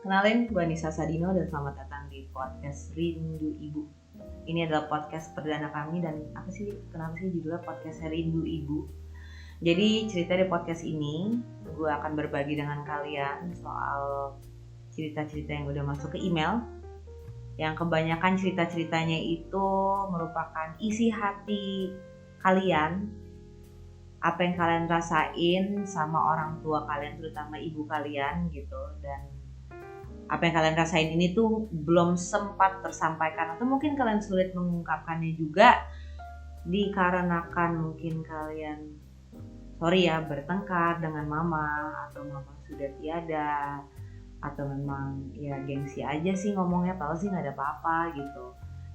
Kenalin, gue Nisa Sadino dan selamat datang di podcast Rindu Ibu. Ini adalah podcast perdana kami dan kenapa sih judulnya podcast Rindu Ibu? Jadi cerita di podcast ini, gue akan berbagi dengan kalian soal cerita-cerita yang udah masuk ke email. Yang kebanyakan cerita-ceritanya itu merupakan isi hati kalian, apa yang kalian rasain sama orang tua kalian, terutama ibu kalian gitu. Dan apa yang kalian rasain ini tuh belum sempat tersampaikan atau mungkin kalian sulit mengungkapkannya juga dikarenakan mungkin kalian bertengkar dengan mama atau mama sudah tiada atau memang ya gengsi aja sih ngomongnya, padahal sih nggak ada apa-apa gitu.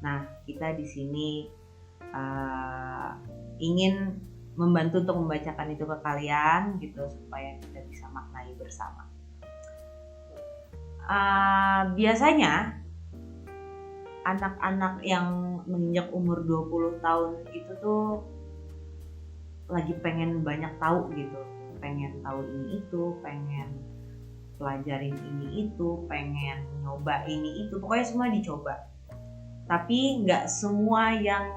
Nah, kita di sini ingin membantu untuk membacakan itu ke kalian gitu supaya kita bisa maknai bersama. Biasanya anak-anak yang menginjak umur 20 tahun itu tuh lagi pengen banyak tahu gitu, pengen tahu ini itu, pengen pelajarin ini itu, pengen nyoba ini itu, pokoknya semua dicoba. Tapi nggak semua yang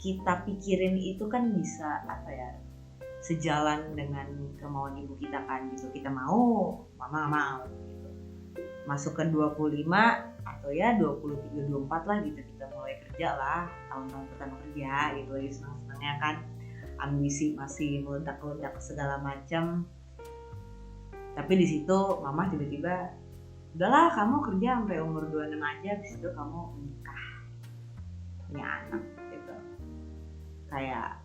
kita pikirin itu kan bisa sejalan dengan kemauan ibu kita kan gitu. Kita mau, mama mau gitu. Masuk ke 25 atau ya 23, 24 lah gitu, kita mulai kerja lah, tahun-tahun pertama kerja gitu, lagi senang-senangnya kan, ambisi masih meledak-ledak segala macam. Tapi di situ mama tiba-tiba, udahlah kamu kerja sampai umur 26 aja, habis itu kamu menikah, punya anak gitu. Kayak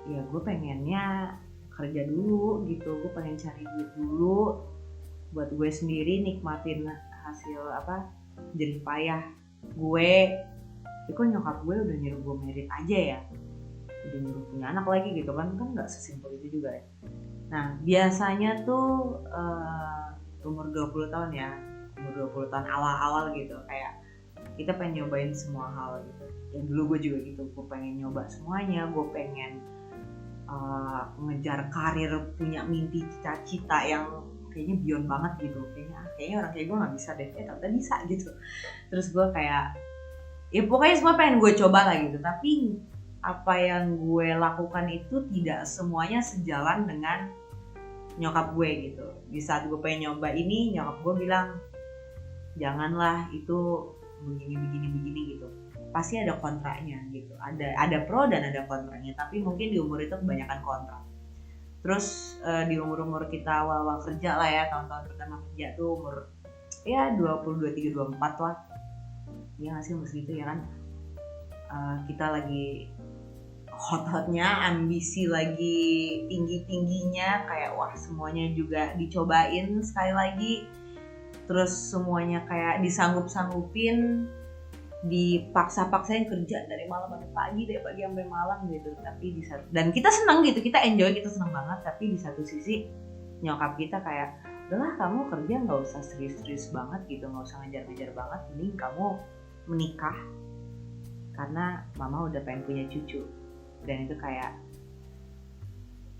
ya gue pengennya kerja dulu gitu, gue pengen cari duit dulu buat gue sendiri, nikmatin hasil jerih payah gue. Kok nyokap gue udah nyuruh gue merit aja ya, udah nyuruh punya anak lagi gitu kan nggak sesimpel itu juga ya. Nah biasanya tuh umur 20 tahun ya, umur 20 tahun awal-awal gitu, kayak kita pengen nyobain semua hal gitu. Ya dulu gue juga gitu, gue pengen nyoba semuanya, gue pengen ngejar karir, punya mimpi, cita-cita yang kayaknya beyond banget gitu, kayaknya orang kayak gue nggak bisa deh, ternyata bisa gitu. Terus gue kayak ya pokoknya semua pengen gue coba lah gitu. Tapi apa yang gue lakukan itu tidak semuanya sejalan dengan nyokap gue gitu. Di saat gue pengen nyoba ini, nyokap gue bilang janganlah, itu begini gitu. Pasti ada kontranya gitu, ada pro dan ada kontranya, tapi mungkin di umur itu kebanyakan kontra. Terus di umur kita awal-awal kerja lah ya, tahun-tahun pertama kerja tuh umur ya 20, 23, 24 lah. Ya nggak sih, umur segitu ya kan. Kita lagi hot-hotnya, ambisi lagi tinggi-tingginya, kayak wah semuanya juga dicobain sekali lagi. Terus semuanya kayak disanggup-sanggupin, dipaksa-paksain kerja dari malam sampai pagi, dari pagi sampai malam gitu. Tapi dan kita senang gitu, kita enjoy, kita senang banget. Tapi di satu sisi nyokap kita kayak, udahlah kamu kerja nggak usah serius-serius banget gitu, nggak usah ngejar-ngejar banget, mending kamu menikah karena mama udah pengen punya cucu. Dan itu kayak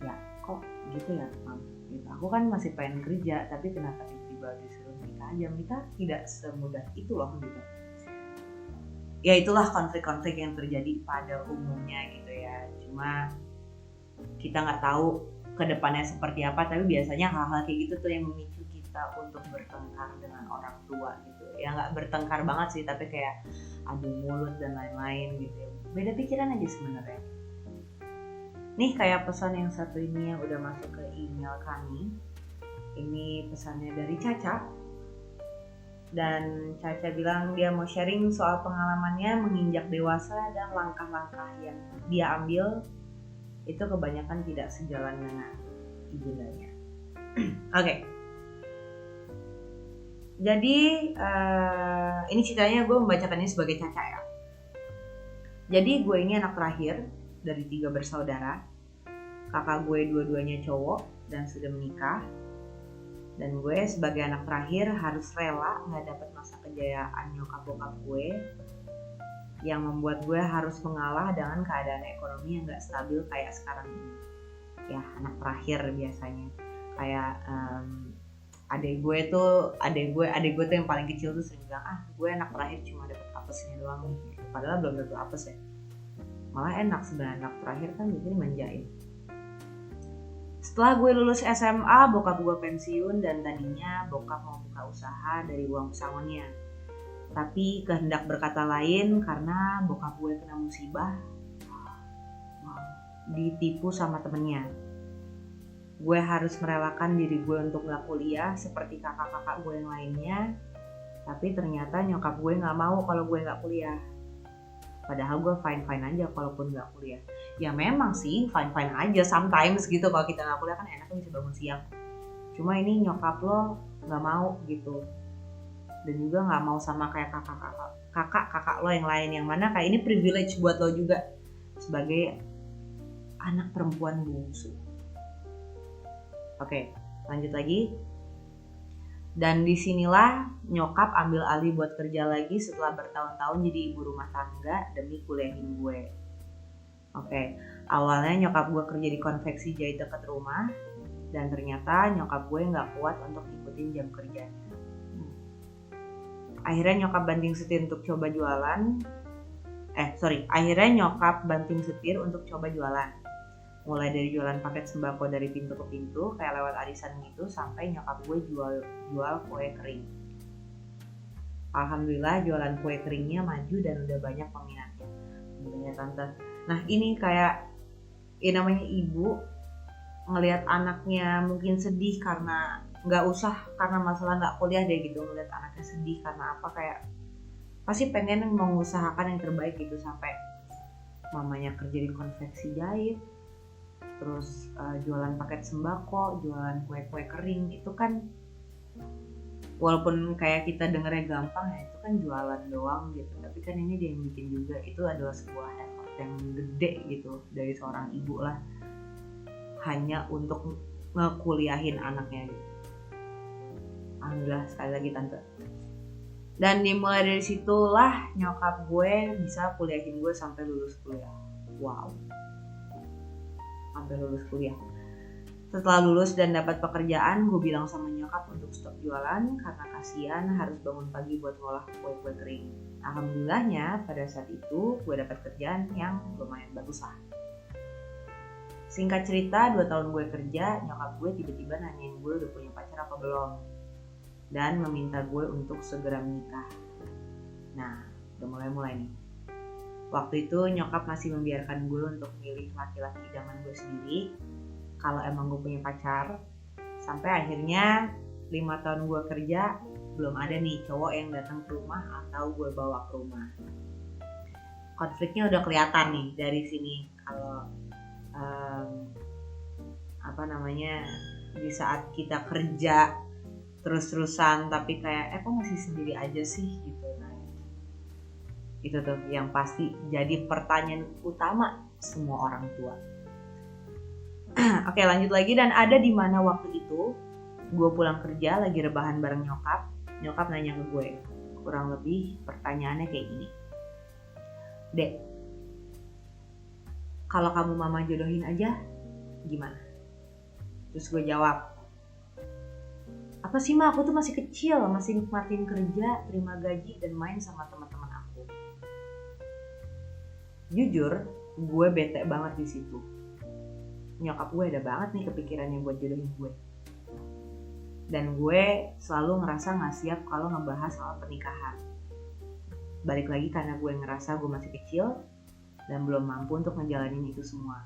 ya kok gitu ya mam gitu. Aku kan masih pengen kerja, tapi kenapa tiba-tiba disuruh menikah aja? Menikah tidak semudah itu loh gitu. Ya itulah konflik-konflik yang terjadi pada umumnya gitu ya. Cuma kita nggak tahu kedepannya seperti apa, tapi biasanya hal-hal kayak gitu tuh yang memicu kita untuk bertengkar dengan orang tua gitu. Ya nggak bertengkar banget sih, tapi kayak adu mulut dan lain-lain gitu. Beda pikiran aja sebenarnya. Nih kayak pesan yang satu ini yang udah masuk ke email kami. Ini pesannya dari Caca. Dan Caca bilang dia mau sharing soal pengalamannya menginjak dewasa dan langkah-langkah yang dia ambil itu kebanyakan tidak sejalan dengan ibundanya. Oke. Jadi ini ceritanya gue membacakan ini sebagai Caca ya. Jadi gue ini anak terakhir dari 3 bersaudara. Kakak gue dua-duanya cowok dan sudah menikah. Dan gue sebagai anak terakhir harus rela gak dapet masa kejayaan nyokap bokap gue, yang membuat gue harus mengalah dengan keadaan ekonomi yang gak stabil kayak sekarang ini. Ya anak terakhir biasanya kayak Adek gue tuh yang paling kecil tuh sering bilang, gue anak terakhir cuma dapet apesnya doang nih, padahal belum dapet apes ya. Malah enak sebenarnya anak terakhir kan biasanya manjain. Setelah gue lulus SMA, bokap gue pensiun dan tadinya bokap mau buka usaha dari uang pesangonnya. Tapi kehendak berkata lain karena bokap gue kena musibah, ditipu sama temennya. Gue harus merelakan diri gue untuk gak kuliah seperti kakak-kakak gue yang lainnya. Tapi ternyata nyokap gue gak mau kalau gue gak kuliah. Padahal gue fine-fine aja kalaupun gak kuliah. Ya memang sih fine-fine aja sometimes gitu, kalau kita gak kuliah kan enaknya bisa bangun siang. Cuma ini nyokap lo gak mau gitu. Dan juga gak mau sama kayak kakak-kakak lo yang lain, yang mana kayak ini privilege buat lo juga sebagai anak perempuan bungsu. Oke, lanjut lagi. Dan disinilah nyokap ambil alih buat kerja lagi setelah bertahun-tahun jadi ibu rumah tangga demi kuliahin gue. Oke, awalnya nyokap gue kerja di konveksi jahit dekat rumah, dan ternyata nyokap gue nggak kuat untuk ngikutin jam kerjanya. Akhirnya nyokap banting setir untuk coba jualan. Akhirnya nyokap banting setir untuk coba jualan. Mulai dari jualan paket sembako dari pintu ke pintu kayak lewat arisan gitu, sampai nyokap gue jual kue kering. Alhamdulillah jualan kue keringnya maju dan udah banyak peminatnya. Banyak tante. Nah ini kayak namanya ibu ngelihat anaknya mungkin sedih karena karena masalah nggak kuliah deh gitu, ngelihat anaknya sedih karena apa, kayak pasti pengen mengusahakan yang terbaik gitu, sampai mamanya kerja di konveksi jahit, terus jualan paket sembako, jualan kue-kue kering. Itu kan walaupun kayak kita dengernya gampang ya, itu kan jualan doang gitu, tapi kan ini dia yang bikin juga. Itu adalah sebuah effort yang gede gitu dari seorang ibu lah, hanya untuk ngekuliahin anaknya gitu. Alhamdulillah sekali lagi tante. Dan dimulai dari situlah nyokap gue bisa kuliahin gue sampai lulus kuliah. Wow, sampai lulus kuliah. Setelah lulus dan dapat pekerjaan, gue bilang sama nyokap untuk stop jualan karena kasihan harus bangun pagi buat ngolah kue-kue kering. Alhamdulillahnya pada saat itu gue dapat kerjaan yang lumayan bagus lah. Singkat cerita, 2 tahun gue kerja, nyokap gue tiba-tiba nanyain gue udah punya pacar apa belum, dan meminta gue untuk segera menikah. Nah, udah mulai nih. Waktu itu nyokap masih membiarkan gue untuk milih laki-laki idaman gue sendiri kalau emang gue punya pacar. Sampai akhirnya 5 tahun gue kerja, belum ada nih cowok yang datang ke rumah atau gue bawa ke rumah. Konfliknya udah kelihatan nih dari sini. Kalau di saat kita kerja terus-terusan tapi kayak kok masih sendiri aja sih gitu. Nah, itu tuh yang pasti jadi pertanyaan utama semua orang tua. Oke, lanjut lagi. Dan ada di mana waktu itu gue pulang kerja lagi rebahan bareng nyokap nanya ke gue, kurang lebih pertanyaannya kayak gini, Dek, kalau kamu mama jodohin aja gimana? Terus gue jawab, apa sih Ma, aku tuh masih kecil, masih nikmatin kerja, terima gaji, dan main sama teman-teman aku. Jujur, gue bete banget di situ. Nyokap gue ada banget nih kepikirannya buat jodohin gue. Dan gue selalu ngerasa gak siap kalau ngebahas soal pernikahan. Balik lagi karena gue ngerasa gue masih kecil dan belum mampu untuk ngejalanin itu semua.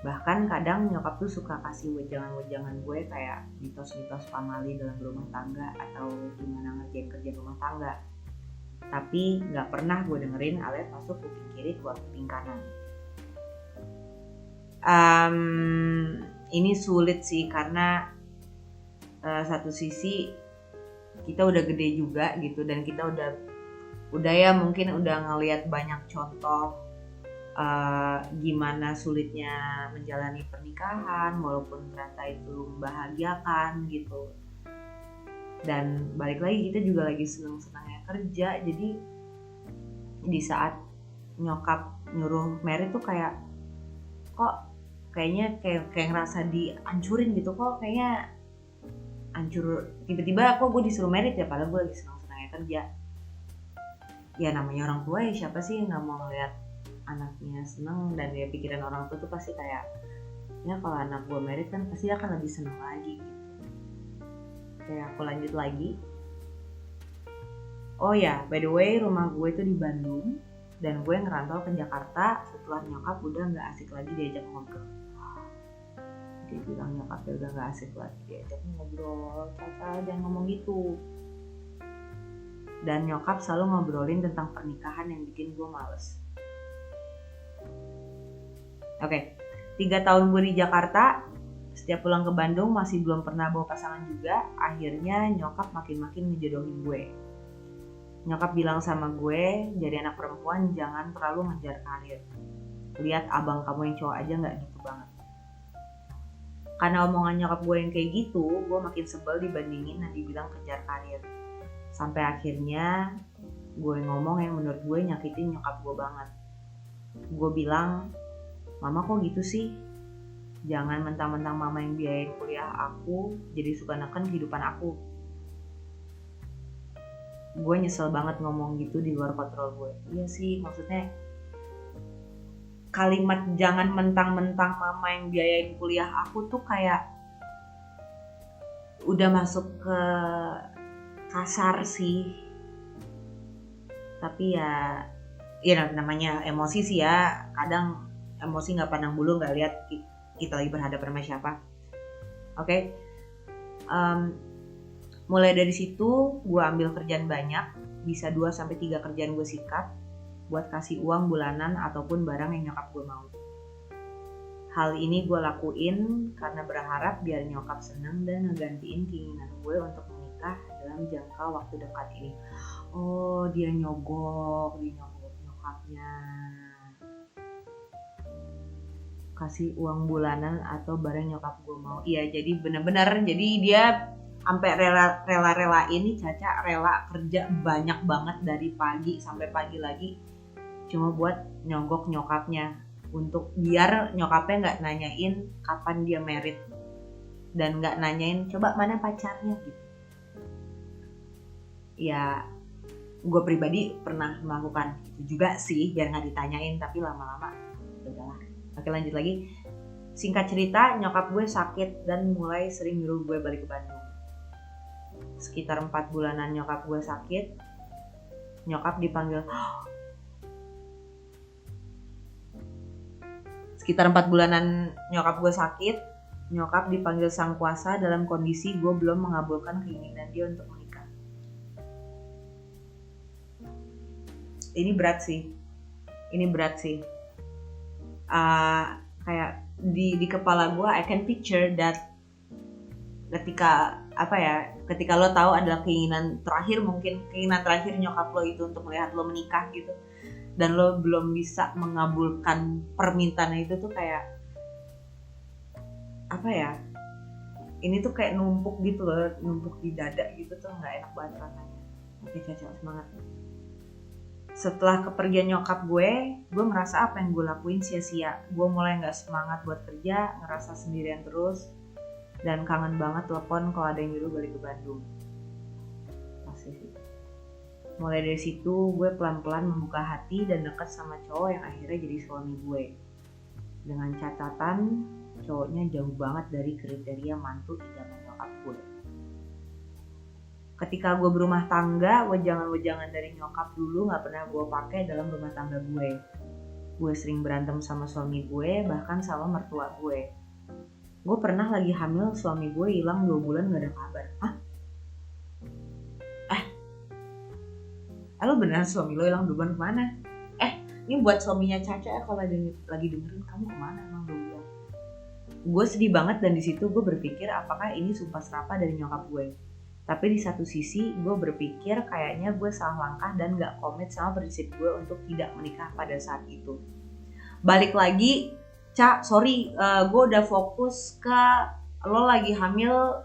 Bahkan kadang nyokap tuh suka kasih wejangan-wejangan gue kayak mitos-mitos pamali dalam rumah tangga atau gimana ngerjain kerja rumah tangga. Tapi gak pernah gue dengerin alias masuk kuping kiri keluar kuping kanan. Ini sulit sih karena satu sisi kita udah gede juga gitu, dan kita udah ya mungkin udah ngelihat banyak contoh gimana sulitnya menjalani pernikahan walaupun ternyata itu membahagiakan gitu. Dan balik lagi kita juga lagi seneng-senengnya kerja, jadi di saat nyokap nyuruh married tuh kayak kayaknya ngerasa dihancurin gitu, kok kayaknya hancur. Tiba-tiba kok gue disuruh merit ya, padahal gue lagi senang-senangnya kerja. Ya namanya orang tua ya, siapa sih yang nggak mau ngeliat anaknya seneng. Dan ya pikiran orang tua tuh pasti kayak, ya kalau anak gue merit kan pasti akan lebih seneng lagi gitu. Kayak aku lanjut lagi. Oh ya, by the way, rumah gue itu di Bandung dan gue ngerantau ke Jakarta setelah nyokap udah nggak asik lagi diajak ngobrol. Dia bilang nyokapnya udah nggak asik lagi diajak ngobrol. Caca, jangan ngomong gitu. Dan nyokap selalu ngobrolin tentang pernikahan yang bikin gue males. Oke, 3 tahun gue di Jakarta, setiap pulang ke Bandung masih belum pernah bawa pasangan juga. Akhirnya nyokap makin-makin ngejodohin gue. Nyokap bilang sama gue, jadi anak perempuan jangan terlalu ngejar karir. Lihat abang kamu yang cowok aja gak gitu banget. Karena omongan nyokap gue yang kayak gitu, gue makin sebel dibandingin yang dibilang kejar karir. Sampai akhirnya gue ngomong yang menurut gue nyakitin nyokap gue banget. Gue bilang, mama kok gitu sih? Jangan mentang-mentang mama yang biayain kuliah aku, jadi suka neken kehidupan aku. Gue nyesel banget ngomong gitu di luar kontrol gue. Iya sih, maksudnya kalimat jangan mentang-mentang mama yang biayain kuliah aku tuh kayak udah masuk ke kasar sih. Tapi ya namanya emosi sih ya. Kadang emosi nggak pandang bulu, nggak lihat kita lagi berhadapan sama siapa. Oke. Mulai dari situ gue ambil kerjaan banyak, bisa 2-3 kerjaan gue sikat buat kasih uang bulanan ataupun barang yang nyokap gue mau. Hal ini gue lakuin karena berharap biar nyokap seneng dan ngegantiin keinginan gue untuk menikah dalam jangka waktu dekat ini. Oh, dia nyogok nyokapnya. Kasih uang bulanan atau barang nyokap gue mau. Iya, jadi benar-benar jadi dia sampai rela-relain nih Caca rela kerja banyak banget dari pagi sampai pagi lagi cuma buat nyogok nyokapnya untuk biar nyokapnya nggak nanyain kapan dia merit dan nggak nanyain coba mana pacarnya gitu. Ya gue pribadi pernah melakukan itu juga sih biar nggak ditanyain, tapi lama-lama udahlah. Oke, lanjut lagi. Singkat cerita, nyokap gue sakit dan mulai sering nyuruh gue balik ke Bandung. Sekitar 4 bulanan nyokap gue sakit, nyokap dipanggil nyokap dipanggil sang kuasa dalam kondisi gue belum mengabulkan keinginan dia untuk menikah. Ini berat sih. Kayak di kepala gue, I can picture that ketika lo tahu adalah keinginan terakhir nyokap lo itu untuk melihat lo menikah gitu, dan lo belum bisa mengabulkan permintaannya itu tuh kayak ini tuh kayak numpuk gitu loh, numpuk di dada gitu tuh nggak enak banget rasanya. Oke Caca, semangat. Setelah kepergian nyokap gue merasa apa yang gue lakuin sia-sia. Gue mulai nggak semangat buat kerja, ngerasa sendirian terus, dan kangen banget telepon kalau ada yang nyuruh balik ke Bandung. Pasti sih. Mulai dari situ gue pelan-pelan membuka hati dan deket sama cowok yang akhirnya jadi suami gue. Dengan catatan cowoknya jauh banget dari kriteria mantu idaman nyokap gue. Ketika gue berumah tangga, wejangan-wejangan dari nyokap dulu gak pernah gue pakai dalam rumah tangga gue. Gue sering berantem sama suami gue, bahkan sama mertua gue. Gue pernah lagi hamil, suami gue hilang 2 bulan gak ada kabar. Hah? Lo beneran suami lo hilang 2 bulan kemana? Ini buat suaminya Caca ya, kalau lagi dengerin, kamu kemana emang 2 bulan? Gue sedih banget, dan disitu gue berpikir apakah ini sumpah serapah dari nyokap gue. Tapi di satu sisi gue berpikir kayaknya gue salah langkah dan gak komit sama prinsip gue untuk tidak menikah pada saat itu. Balik lagi, Ca, sorry, gue udah fokus ke lo lagi hamil,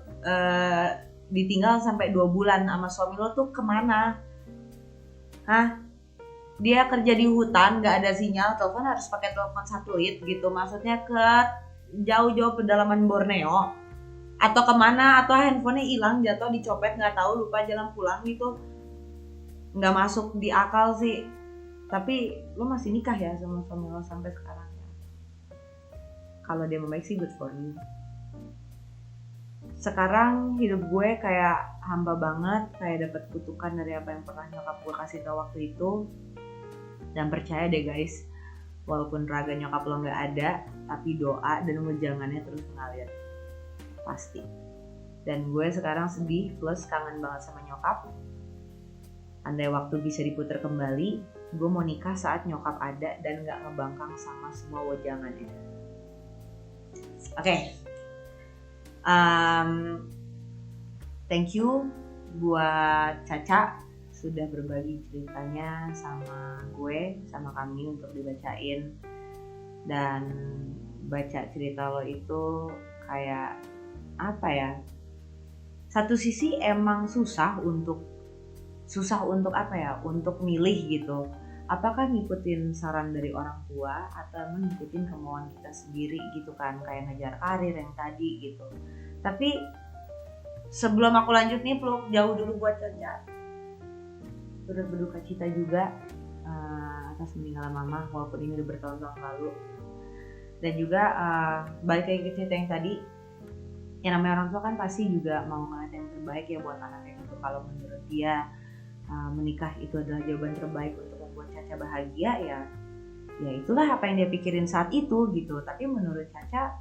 ditinggal sampai 2 bulan sama suami lo tuh kemana? Hah? Dia kerja di hutan, gak ada sinyal, telepon harus pakai telepon satelit gitu, maksudnya ke jauh-jauh pedalaman Borneo. atau kemana, atau handphonenya hilang, jatuh, dicopet, nggak tahu, lupa jalan pulang gitu, nggak masuk di akal sih. Tapi lo masih nikah ya sama suami lo sampai sekarang ya. Kalau dia membaik sih good for you. Sekarang hidup gue kayak hamba banget, kayak dapat kutukan dari apa yang pernah nyokap gue kasih tau waktu itu. Dan percaya deh guys, walaupun raga nyokap lo nggak ada, tapi doa dan wejangannya terus mengalir. Pasti. Dan gue sekarang sedih plus kangen banget sama nyokap. Andai waktu bisa diputar kembali, gue mau nikah saat nyokap ada dan gak ngebangkang sama semua wejangannya. Oke. Thank you buat Caca sudah berbagi ceritanya sama gue, sama kami untuk dibacain. Dan baca cerita lo itu kayak apa ya, satu sisi emang susah untuk apa ya, untuk milih gitu, apakah ngikutin saran dari orang tua atau ngikutin kemauan kita sendiri gitu kan, kayak ngejar karir yang tadi gitu. Tapi sebelum aku lanjut nih, peluk jauh dulu buat Caca, turut berduka cita juga atas meninggal mama, walaupun ini udah bertahun-tahun lalu. Dan juga balik lagi ke cerita yang tadi, yang namanya orang tua kan pasti juga mau ngeliat yang terbaik ya buat anaknya gitu. Kalau menurut dia menikah itu adalah jawaban terbaik untuk membuat Caca bahagia, ya itulah apa yang dia pikirin saat itu gitu. Tapi menurut Caca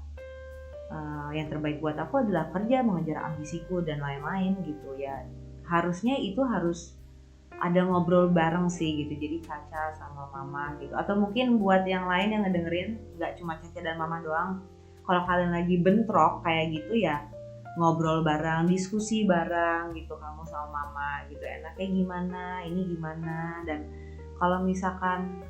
yang terbaik buat aku adalah kerja, mengejar ambisiku dan lain-lain gitu ya. Harusnya itu harus ada ngobrol bareng sih gitu, jadi Caca sama mama gitu. Atau mungkin buat yang lain yang ngedengerin, gak cuma Caca dan mama doang, kalau kalian lagi bentrok kayak gitu ya, ngobrol bareng, diskusi bareng gitu, kamu sama mama gitu, enaknya gimana, ini gimana. Dan kalau misalkan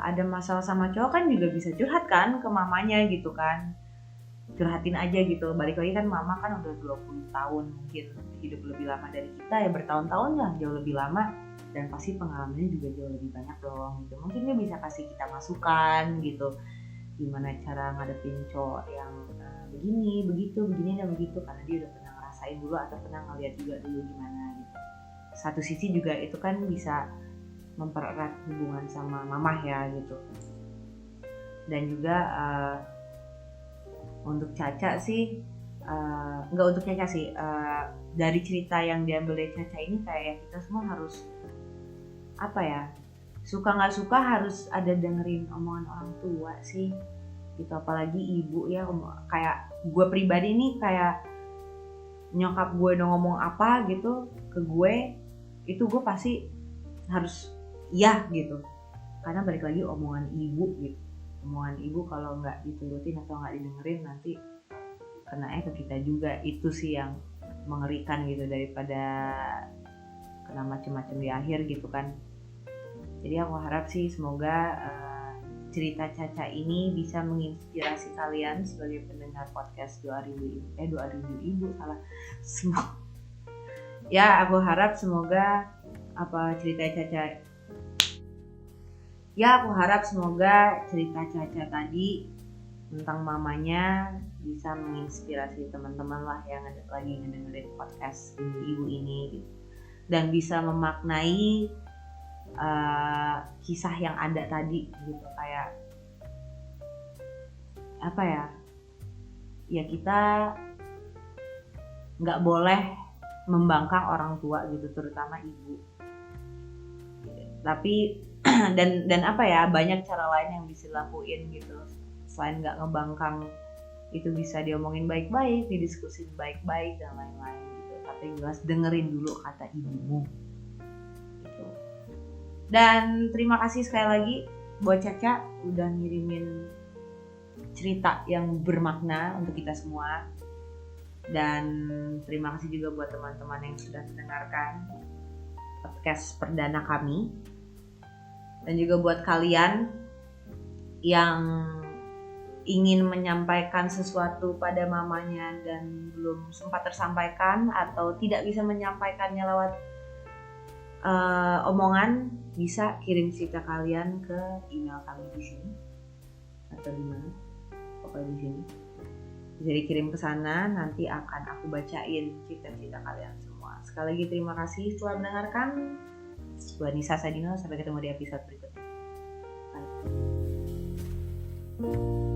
ada masalah sama cowok kan juga bisa curhat kan ke mamanya gitu kan, curhatin aja gitu. Balik lagi kan mama kan udah 20 tahun mungkin hidup lebih lama dari kita ya, bertahun-tahun lah, jauh lebih lama, dan pasti pengalamannya juga jauh lebih banyak dong gitu. Mungkin dia bisa kasih kita masukan gitu, gimana cara ngadepin cowok yang begini, begitu, begini dan begitu, karena dia udah pernah ngerasain dulu atau pernah ngeliat juga dulu gimana gitu. Satu sisi juga itu kan bisa mempererat hubungan sama mamah ya gitu. Dan juga untuk Caca sih, enggak untuk Caca sih, dari cerita yang diambil dari Caca ini kayak kita semua harus apa ya, suka nggak suka harus ada dengerin omongan orang tua sih gitu. Apalagi ibu ya, kayak gue pribadi nih, kayak nyokap gue udah ngomong apa gitu ke gue, itu gue pasti harus iya gitu, karena balik lagi omongan ibu gitu. Omongan ibu kalau nggak diturutin atau nggak didengerin nanti kenanya ke kita juga. Itu sih yang mengerikan gitu, daripada kena macem-macem di akhir gitu kan. Jadi aku harap sih semoga cerita Caca ini bisa menginspirasi kalian sebagai pendengar podcast Doa Rindu Ibu salah. Ya aku harap semoga semoga cerita Caca tadi tentang mamanya bisa menginspirasi teman-teman lah yang lagi ngedengerin podcast Ibu ini gitu. Dan bisa memaknai kisah yang ada tadi gitu, kayak apa ya kita nggak boleh membangkang orang tua gitu, terutama ibu. Tapi dan apa ya, banyak cara lain yang bisa dilakuin gitu selain nggak ngebangkang. Itu bisa diomongin baik-baik, didiskusin baik-baik dan lain-lain gitu. Tapi jelas dengerin dulu kata ibumu. Dan terima kasih sekali lagi buat Caca udah ngirimin cerita yang bermakna untuk kita semua. Dan terima kasih juga buat teman-teman yang sudah mendengarkan podcast perdana kami. Dan juga buat kalian yang ingin menyampaikan sesuatu pada mamanya dan belum sempat tersampaikan atau tidak bisa menyampaikannya lewat omongan, bisa kirim cerita kalian ke email kami di sini atau di mana, pokoknya di sini. Bisa dikirim ke sana, nanti akan aku bacain cerita-cerita kalian semua. Sekali lagi terima kasih telah mendengarkan. Gue Nisa Sadino, sampai ketemu di episode berikutnya. Bye.